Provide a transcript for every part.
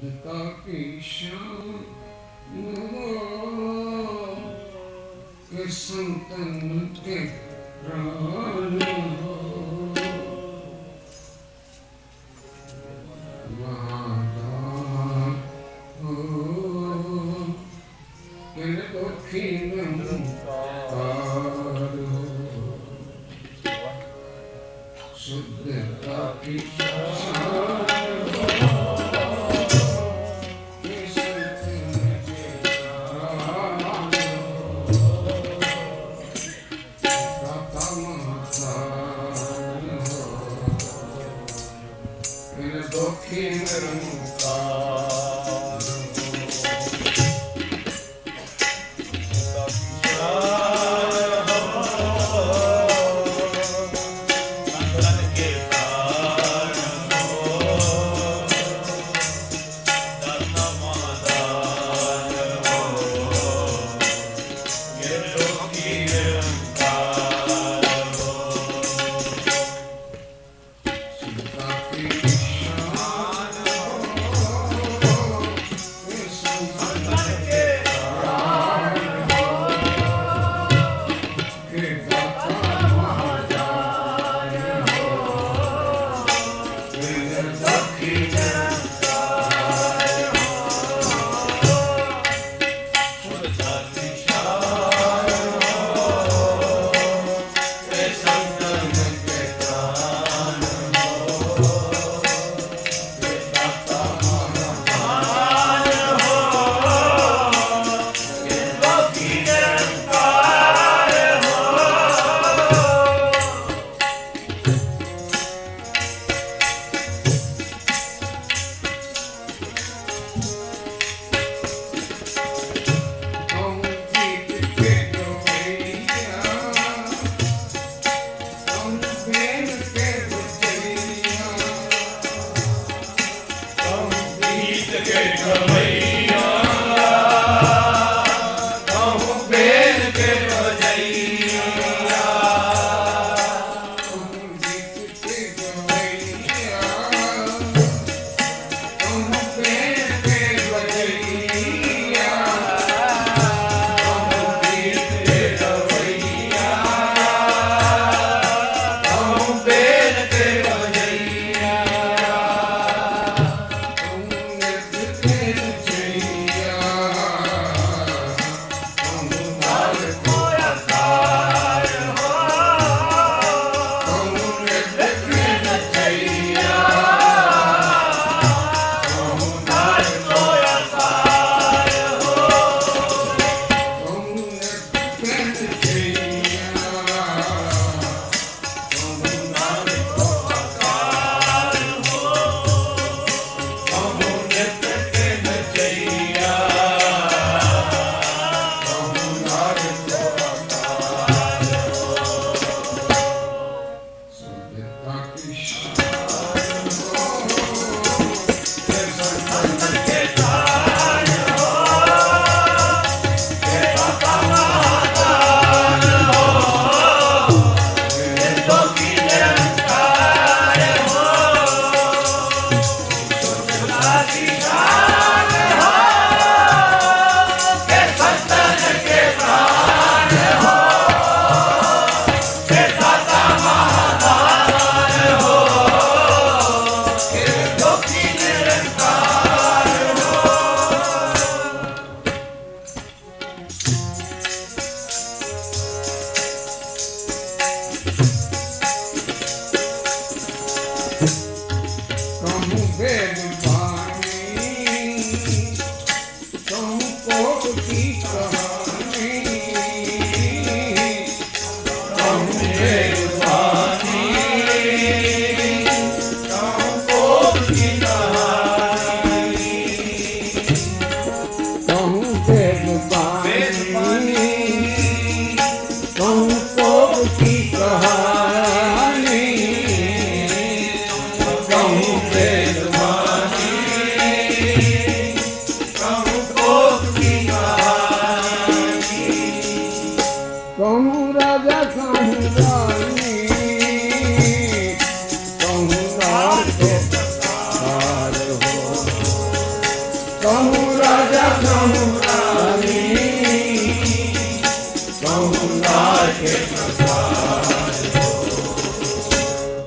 शुद्धता की शान हो के संतन के प्राण हो महादान हो के दुखी पार हो शुद्धता की शान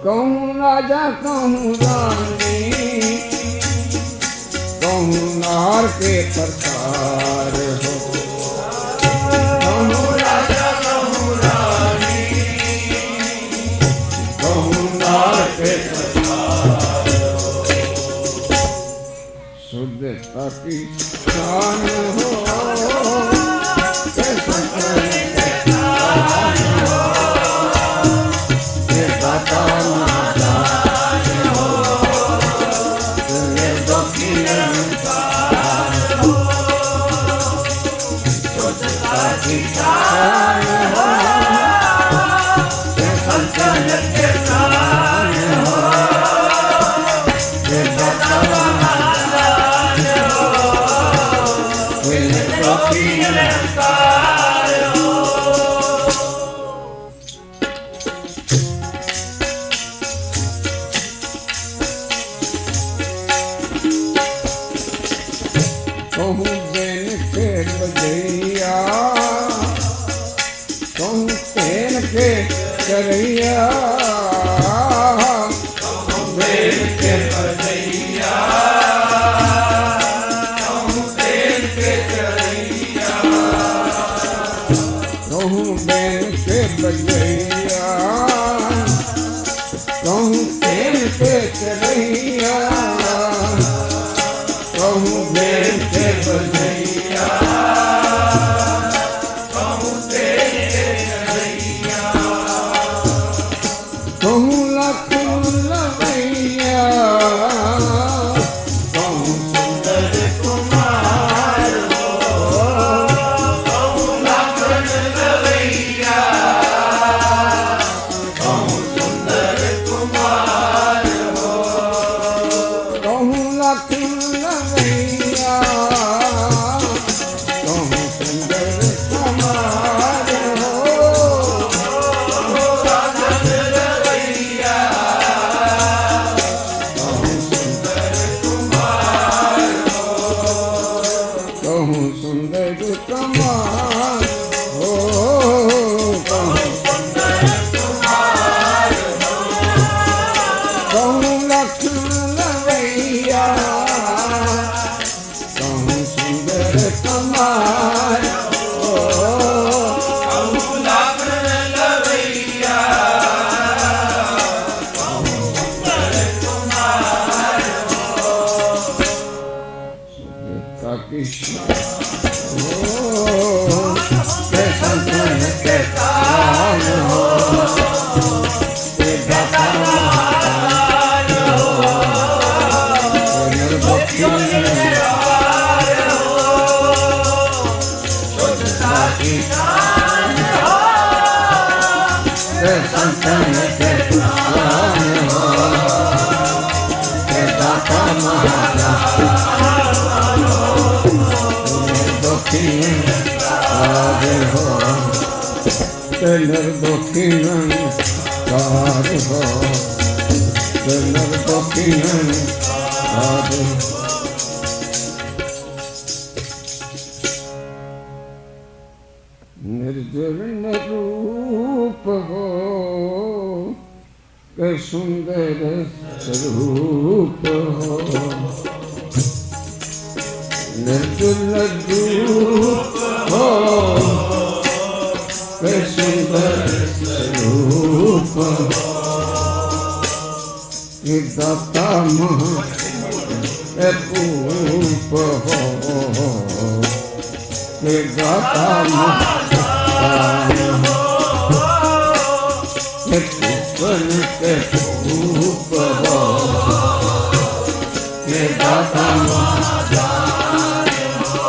कहूँ राजा कहूँ रानी, कहूँ नार के प्रसार हो। कहूँ राजा कहूँ रानी, कहूँ नार के प्रसार हो। शुद्धता की शान हो, कहूँ बेन के बजैया, कहूँ तेन के करैया, कहूँ बेन के बजैया, कहूँ तेन के करैया, कहूँ बेन के बजैया, कहूँ तेन के करैया, कहूँ बेन के बजैया, कहूँ तेन के करैया, कहूँ लखन लवैया, कहूँ सुंदर कुमार हो। कहूँ लखन लवैया, कहूँ सुंदर कुमार हो। कहूँ लखन लवैया, कहूँ सुंदर कुमार हो। कहूँ लखन लवैया, कहूँ सुंदर कुमार हो। कहूँ सुंदर कुमार हो, कहूँ सुंदर कुमार हो। कहूँ लखन लवैया, कहूँ सुंदर कुमार हो। कहूँ लखन लवैया, कहूँ सुंदर कुमार हो। सुंदरता की शान हो, के संतन के तान हो, के दाता महादान हो, के निर्भक्ति निरार हो। शुद्धता की शान हो, के संतन के तान हो, के दाता महादान हो, निर्भक्ति निरार हो, के निर्भक्ति निरार हो, के निर्भक्ति निरार हो। निर्जल रूप हो, के सुंदर स्वरूप हो। निर्जल रूप हो, के सुंदर स्वरूप हो। के दाता महापूप हो, के दाता महादान हो। के पूपन के पूप हो, के दाता महादान हो।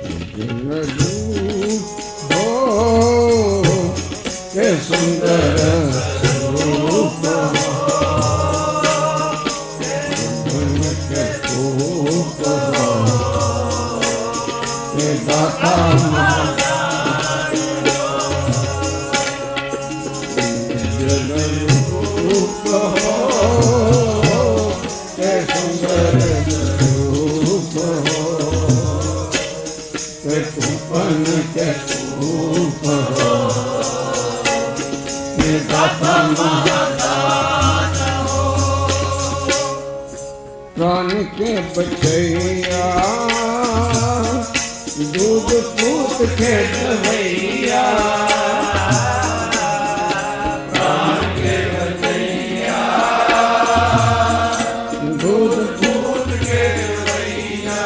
निर्जल रूप हो, के सुंदर स्वरूप हो। के पूप हो, के दाता महादान हो। निर्जल रूप हो, के सुंदर प्राण के बचैया दूध पूत के दवैया प्राण के बचैया दूध पूत के दवैया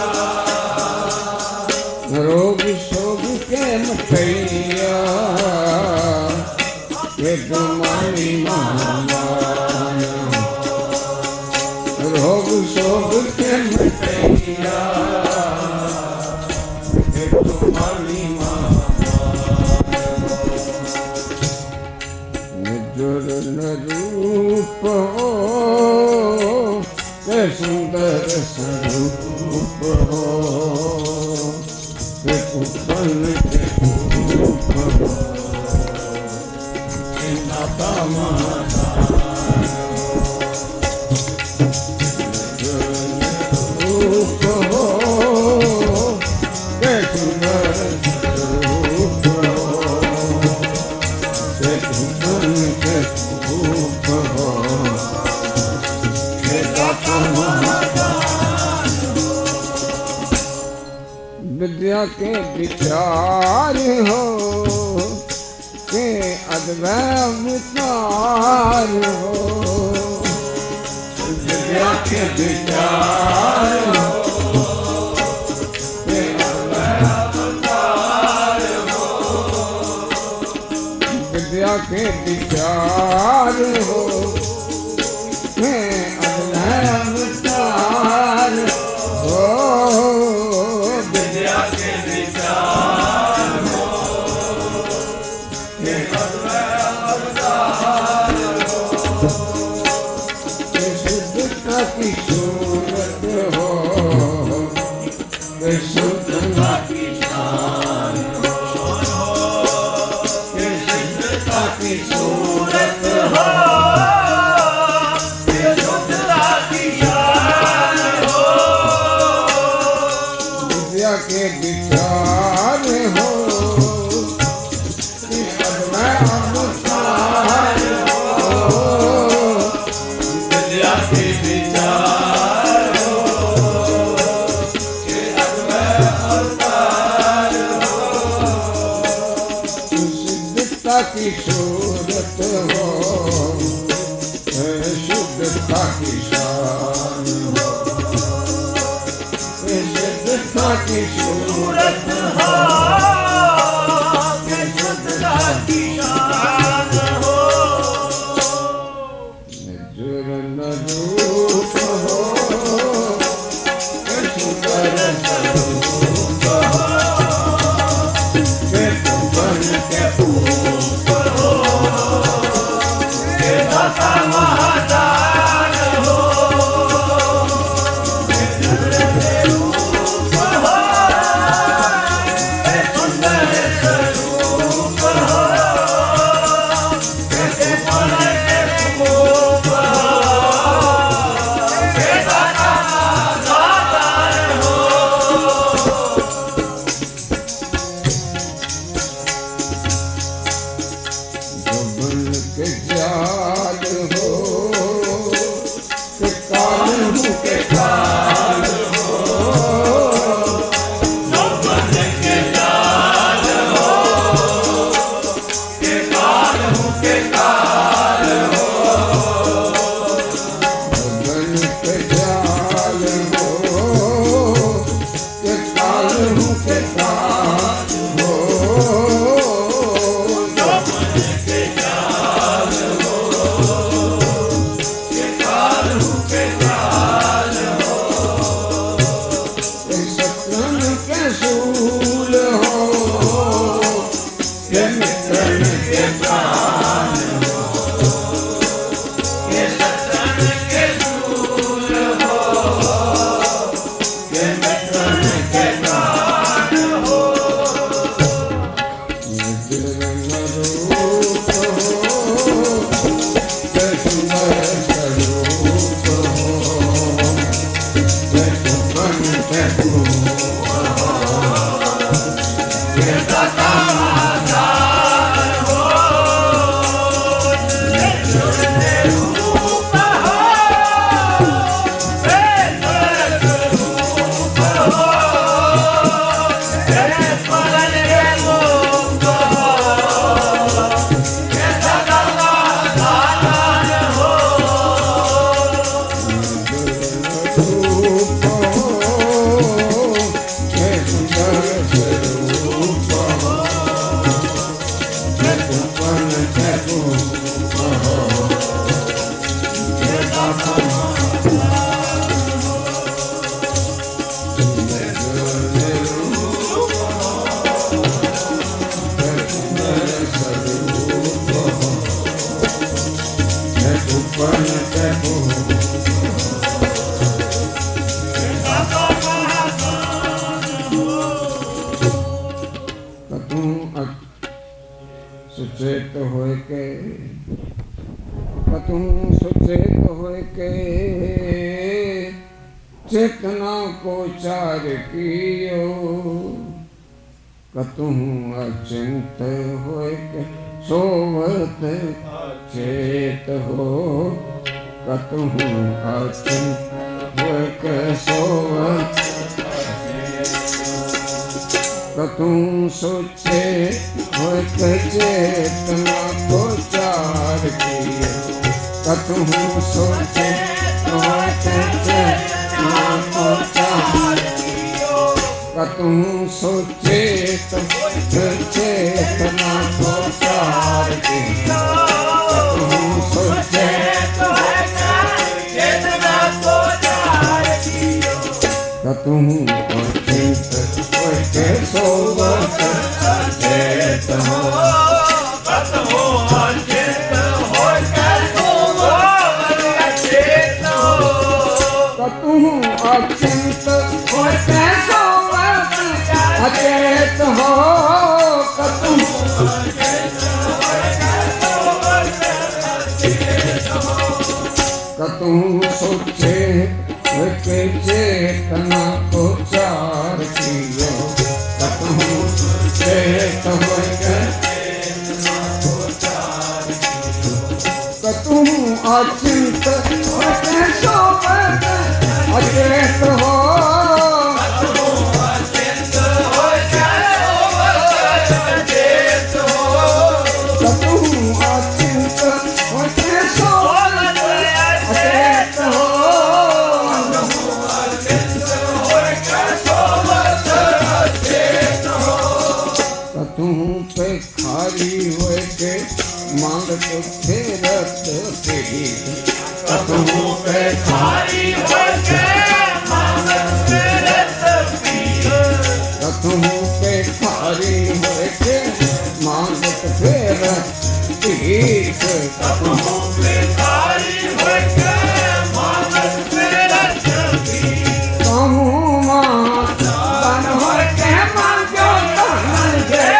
रोग शोग के मटैया ये तुम्हारी महामाया रोग शोग के मटैया ये तुम्हारी महामाया निजुर न रूप हो के सुंदर स्वरूप हो के उत्पन्न के रूप हो माता माता रूप हो के सुंदर रूप हो के उत्पन्न के रूप हो के माता माता विद्या के विचार हो के अद्वैतार हो विद्या के विचार हो के अद्वैतार हो विद्या के विचार हो के अद्वैतार हो विद्या के विचार हो के शुद्धता की सूरत हो शुद्धता की शान हो शुद्धता की सूरत हो शुद्धता की शान हो विद्या के विचार हो की सूरत हो शुद्धता की शान हो शुद्धता की सूरत हो शुद्धता की शान हो निजुर न रूप हो सुंदर स्वरूप हो के तुमन के महादान हो सुंदर स्वरूप हो के जाल हो बन प्रभु कतू सुचेत होय के कतू सुचेत होय के चेतना को चार कियो कतू अचिंत होय के सोवत चेत हो कतू अचिंत होय के सोवत कतू सोचे होय के चेतना को चार कियो कतू सोचे होय के चेतना को चार कतू सोचे चेतना को चार कियो कतू सोचे चेतना को चार कियो कतू अचिंत होय के सोवत चेत हो कतू अचिंत होय के सोवत चेत हो कतू अचिंत होय के सोवत अचेत हो कतू कतू सोचे के चेतना को चार कियो कतू चेत होय के कतू अचिंत होय के सोवत अचेत हो पे खाली होय के मांगत फेरत फिरी कतू पे खाली होय के मांगत फेरत फिरी कतू पे खाली होय के मांगत फेरत फिरी कतू पे खाली होय के मांगत फेरत फिरी कहूँ मां बन होय के मांगो तन जे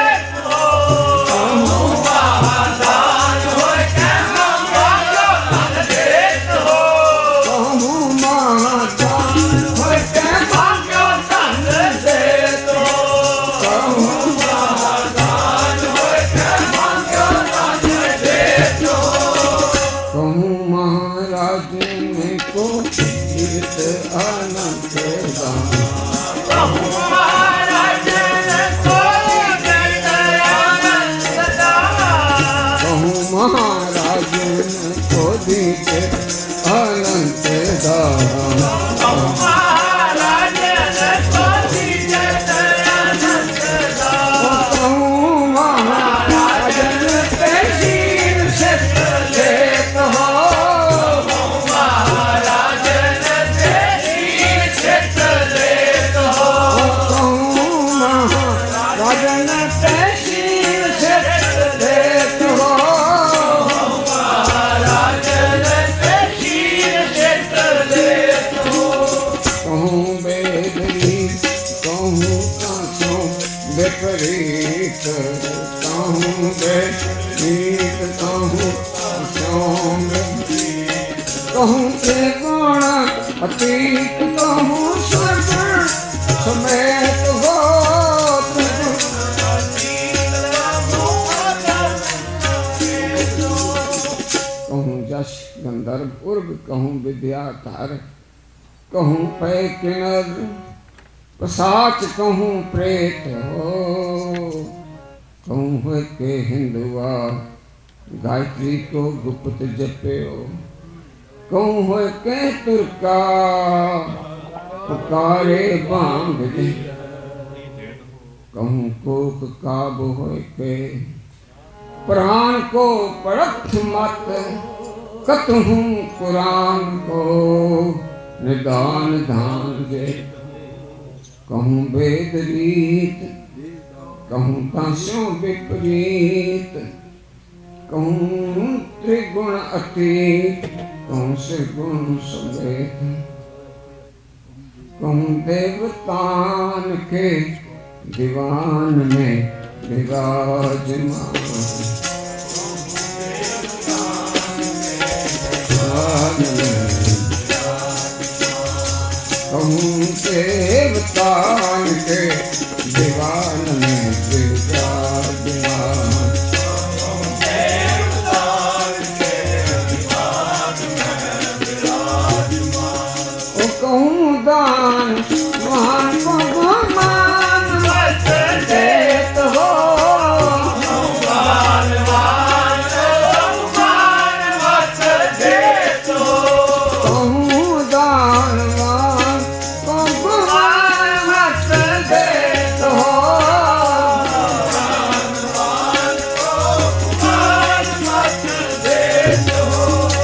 कहूँ के गुण अतीत कहूँ स्वर्ग समेत हो कहूँ जश गंधर्व उर्ग कहूँ विद्याधर कहूँ पै किन्नर पसाच कहूँ प्रेत हो कहूँ है के हिंदुआ गायत्री को गुप्त जपे हो कहूँ है के तुर्का पुकारे बांग दे कहूँ कोक काब हो के प्राण को पड़थ मत कतहूँ कुरान को निदान धान दे कहूँ वेद रीत कहूँ तास्यों विपरीत कहूँ त्रिगुण अतीत कौन से गुण समेत कौन देवतान के दीवान में विराजमान कौन देवतान के दीवान में विराजमान दान मान को भगवान मत देत हो भगवान मत देत हो दान मान को भगवान मत देत हो मत देत हो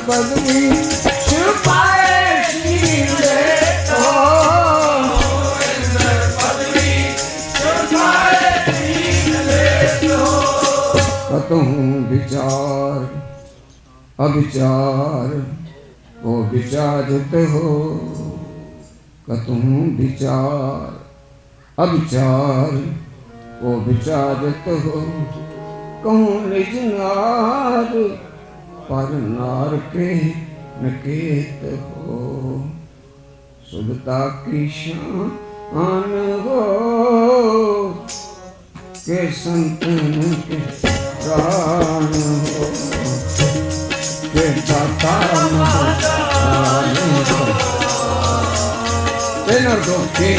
पदवी छुपाए शील देतो पदवी छुपाए शील देतो कतहूँ विचार अविचार को विचारत हो कतहूँ विचार अविचार को विचारत हो कहूँ निज नार पर नार के नकेत हो शुद्धता की शान हो के संतन के प्राण हो के दाता महादान हो तेना दो के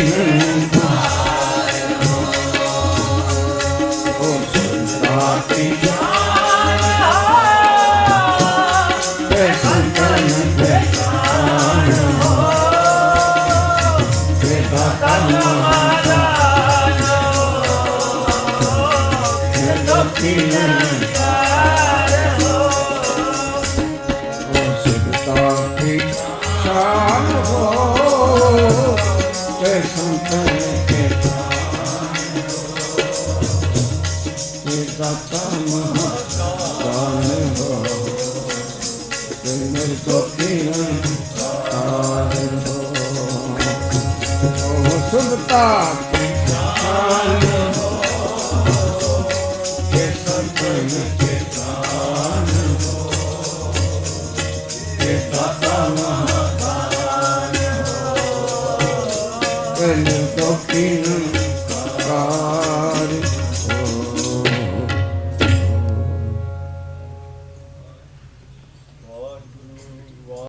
ओ शुद्धता की सुनता